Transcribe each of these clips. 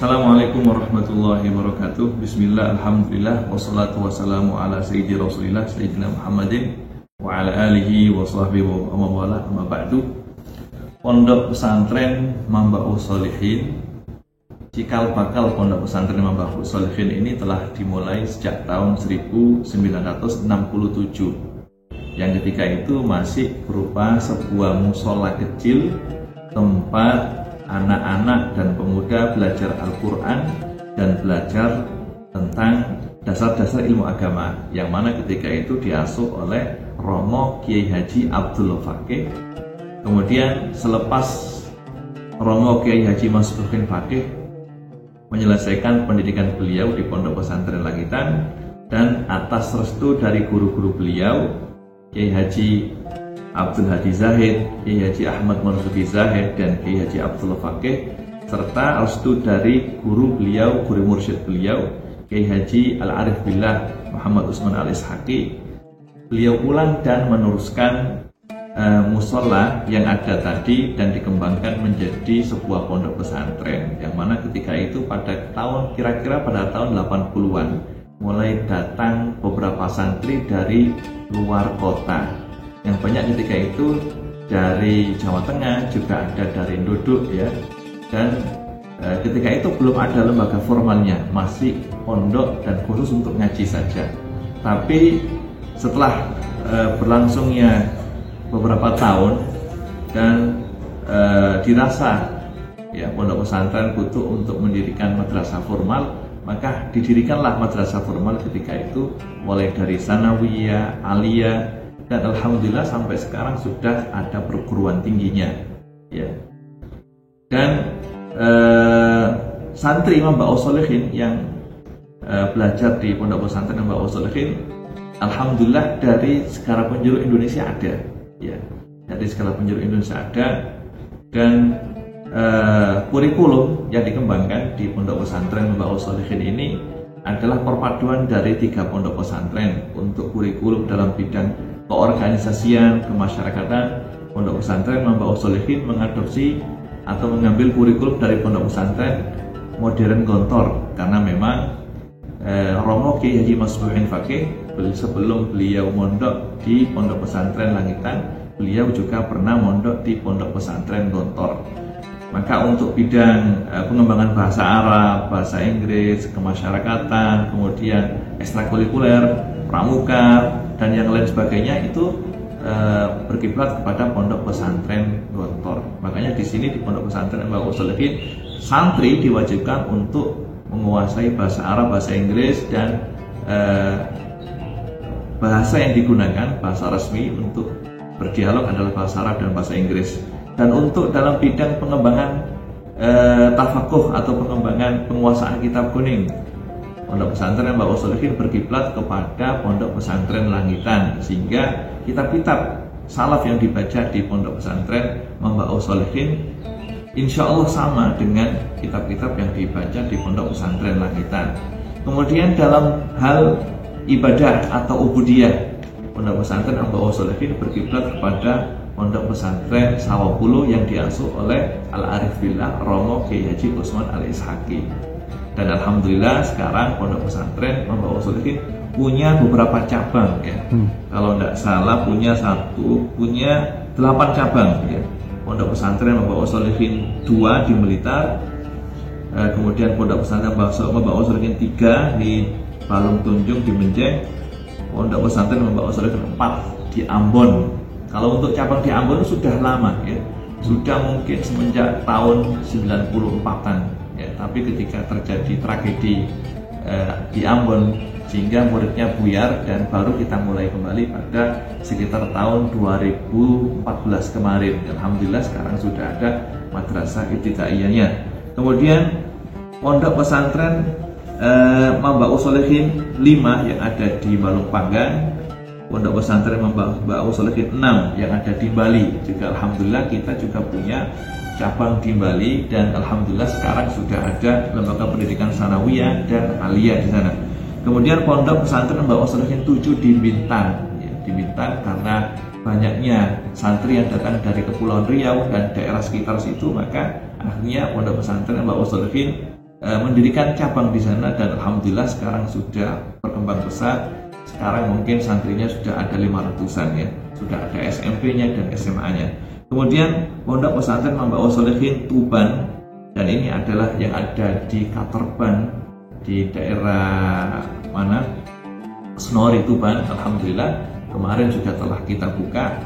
Assalamualaikum warahmatullahi wabarakatuh. Bismillah, alhamdulillah, wassalatu wassalamu ala sayyidi rasulillah sayyidina Muhammadin wa ala alihi wa sahbihi wa amawala amma ba'du. Pondok pesantren Mambaus Sholihin, cikal bakal pondok pesantren Mambaus Sholihin ini telah dimulai sejak tahun 1967, yang ketika itu masih berupa sebuah musola kecil tempat anak-anak dan pemuda belajar Al-Quran dan belajar tentang dasar-dasar ilmu agama, yang mana ketika itu diasuh oleh Romo Kiai Haji Abdul Fakih. Kemudian selepas Romo Kiai Haji Masruhin Fakih menyelesaikan pendidikan beliau di Pondok Pesantren Langitan, dan atas restu dari guru-guru beliau, Kiai Haji Abdul Hadi Zahid, Kiai Haji Ahmad Marzuki Zahid, dan Kiai Haji Abdul Fakih, serta restu dari guru beliau, guru mursyid beliau, Kiai Haji Al-Arif Billah Muhammad Usman Al-Ishaqi, beliau ulang dan meneruskan musola yang ada tadi dan dikembangkan menjadi sebuah pondok pesantren, yang mana ketika itu pada tahun kira-kira pada tahun 80-an mulai datang beberapa santri dari luar kota. Yang banyak ketika itu dari Jawa Tengah, juga ada dari Nduduk ya. Dan ketika itu belum ada lembaga formalnya, masih pondok dan khusus untuk ngaji saja. Tapi setelah berlangsungnya beberapa tahun dan dirasa ya pondok pesantren butuh untuk mendirikan madrasah formal, maka didirikanlah madrasah formal ketika itu, mulai dari sanawiyah, aliyah, dan alhamdulillah sampai sekarang sudah ada perguruan tingginya ya. Dan santri Mambaus Sholihin yang belajar di Pondok Pesantren Mambaus Sholihin, alhamdulillah dari segala penjuru Indonesia ada ya, dari segala penjuru Indonesia ada. Dan kurikulum yang dikembangkan di Pondok Pesantren Mambaus Sholihin ini adalah perpaduan dari 3 pondok pesantren. Untuk kurikulum dalam bidang keorganisasian, kemasyarakatan, Pondok Pesantren Mambaus Sholihin mengadopsi atau mengambil kurikulum dari Pondok Pesantren Modern Gontor, karena memang Romo Kiai Haji Masruhin Fakih sebelum beliau mondok di Pondok Pesantren Langitan, beliau juga pernah mondok di Pondok Pesantren Gontor. Maka untuk bidang pengembangan bahasa Arab, bahasa Inggris, kemasyarakatan, kemudian ekstrakurikuler, pramuka, dan yang lain sebagainya itu berkiblat kepada Pondok Pesantren Gontor. Makanya di sini di Pondok Pesantren Mambaus Sholihin, santri diwajibkan untuk menguasai bahasa Arab, bahasa Inggris, dan bahasa yang digunakan, bahasa resmi untuk berdialog adalah bahasa Arab dan bahasa Inggris. Dan untuk dalam bidang pengembangan tafakuh atau pengembangan penguasaan kitab kuning, Pondok Pesantren Mambaus Sholihin berkiblat kepada Pondok Pesantren Langitan, sehingga kitab-kitab salaf yang dibaca di Pondok Pesantren Mambaus Sholihin insya Allah sama dengan kitab-kitab yang dibaca di Pondok Pesantren Langitan. Kemudian dalam hal ibadah atau ubudiyah, Pondok Pesantren Mambaus Sholihin berkiblat kepada Pondok Pesantren Sawapulu yang diasuh oleh Al-Arif Billah Romo Kiai Haji Usman Al-Ishaqi. Dan alhamdulillah sekarang Pondok Pesantren Mambaus Sholihin punya beberapa cabang ya. Kalau tidak salah punya 8 cabang ya. Pondok Pesantren Mambaus Sholihin 2 di Blitar, kemudian Pondok Pesantren Mambaus Sholihin 3 di Balung Tunjung di Menjeng, Pondok Pesantren Mambaus Sholihin 4 di Ambon. Kalau untuk cabang di Ambon sudah lama ya, sudah mungkin semenjak tahun 94-an ya. Tapi ketika terjadi tragedi di Ambon sehingga muridnya buyar, dan baru kita mulai kembali pada sekitar tahun 2014 kemarin. Alhamdulillah sekarang sudah ada madrasah ibtidaiyahnya. Kemudian Pondok Pesantren Mambaus Sholihin 5 yang ada di Balungpanggang, Pondok Pesantren Mambaus Sholihin 6 yang ada di Bali. Juga alhamdulillah kita juga punya cabang di Bali, dan alhamdulillah sekarang sudah ada lembaga pendidikan sanawiyah dan aliyah di sana. Kemudian Pondok Pesantren Mambaus Sholihin 7 di Bintan ya, di Bintan karena banyaknya santri yang datang dari Kepulauan Riau dan daerah sekitar situ, maka akhirnya Pondok Pesantren Mambaus Sholihin mendirikan cabang di sana, dan alhamdulillah sekarang sudah berkembang pesat. Sekarang mungkin santrinya sudah ada 500-an ya, sudah ada SMP-nya dan SMA-nya. Kemudian Pondok Pesantren Mambaul Sholihin Tuban, dan ini adalah yang ada di Katerban di daerah mana? Senori Tuban. Alhamdulillah kemarin juga telah kita buka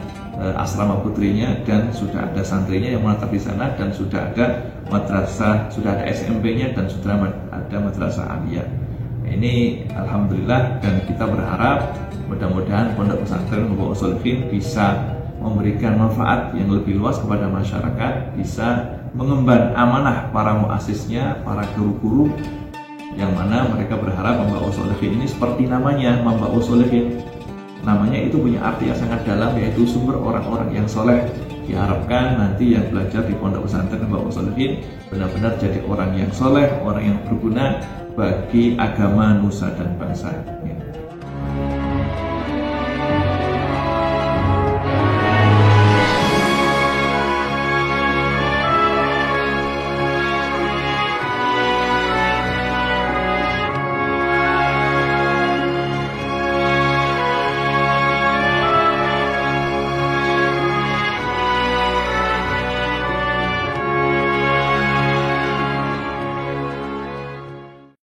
asrama putrinya, dan sudah ada santrinya yang menetap di sana, dan sudah ada madrasah, sudah ada SMP-nya, dan sudah ada madrasah aliyah. Ini alhamdulillah, dan kita berharap mudah-mudahan Pondok Pesantren Mambaul Sholihin bisa memberikan manfaat yang lebih luas kepada masyarakat, bisa mengemban amanah para muasisnya, para guru-guru, yang mana mereka berharap Mambaul Sholihin ini seperti namanya, Mambaul Sholihin, namanya itu punya arti yang sangat dalam, yaitu sumber orang-orang yang soleh. Diharapkan nanti yang belajar di Pondok Pesantren Mambaul Sholihin benar-benar jadi orang yang soleh, orang yang berguna bagi agama, nusa, dan bangsa.